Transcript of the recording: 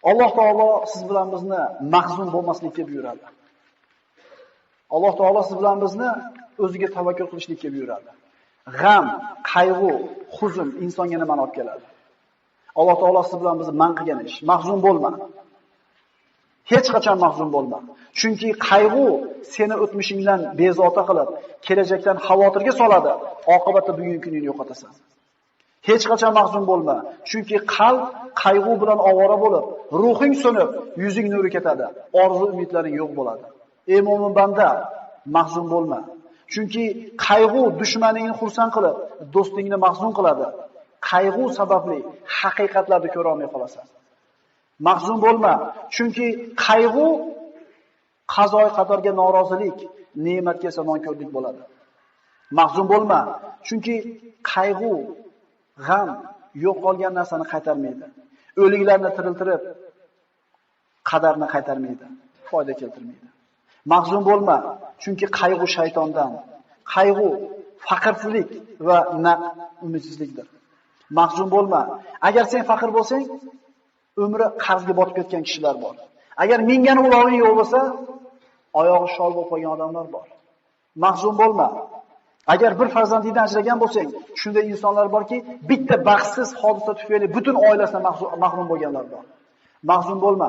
Alloh taolo siz bilan bizni mahzun bo'lmaslikka buyuradi. Alloh taolo siz bilan bizni o'ziga tavakkul qilishlikka buyuradi. G'am, qayg'u, huzn insonga nimani olib keladi? Alloh taolo siz bilan bizni man qilgan ish. Mahzun bo'lma. Hech qachon mahzun bo'lma. Chunki qayg'u seni o'tmishingdan bezovta qilib, kelajakdan xavotirga soladi. Oqibatda bugungi kuningni yo'qotasan. Hech qachon mahzun bo'lma. Chunki qalb qayg'u bilan ovora bo'lib, ruhing so'nib, yuzing nuri ketadi. Orzu umidlaring yo'q bo'ladi. Ey mo'min banda, mahzun bo'lma. Chunki qayg'u dushmaningni xursand qilib, do'stingni mahzun qiladi. Qayg'u sababli haqiqatlarni ko'ra olmay qolasan. Mahzun bo'lma, chunki qayg'u qazoy qadorga norozilik, ne'matga esa nonko'rlik bo'ladi. Mahzun bo'lma, chunki qayg'u, g'am yo'q qolgan narsani qaytarmaydi. O'liklarni tiriltirib, qadarni qaytarmaydi, foyda keltirmaydi. Mahzun bo'lma, chunki qayg'u shaytondan. Qayg'u faqrsizlik va umidsizlikdir. Mahzun bo'lma. Agar sen faqir bo'lsang, umri qarzga botib ketgan kishilar bor. Agar mingani uloving yo'q bo'lsa, oyog'i shol bo'lib qolgan odamlar bor. Mahzun bo'lma. Agar bir farzandingdan ajragan bo'lsang, shunday insonlar borki, bitta baxtsiz hodisa tufayli butun oilasidan mahrum bo'lganlar bor. Mahzun bo'lma.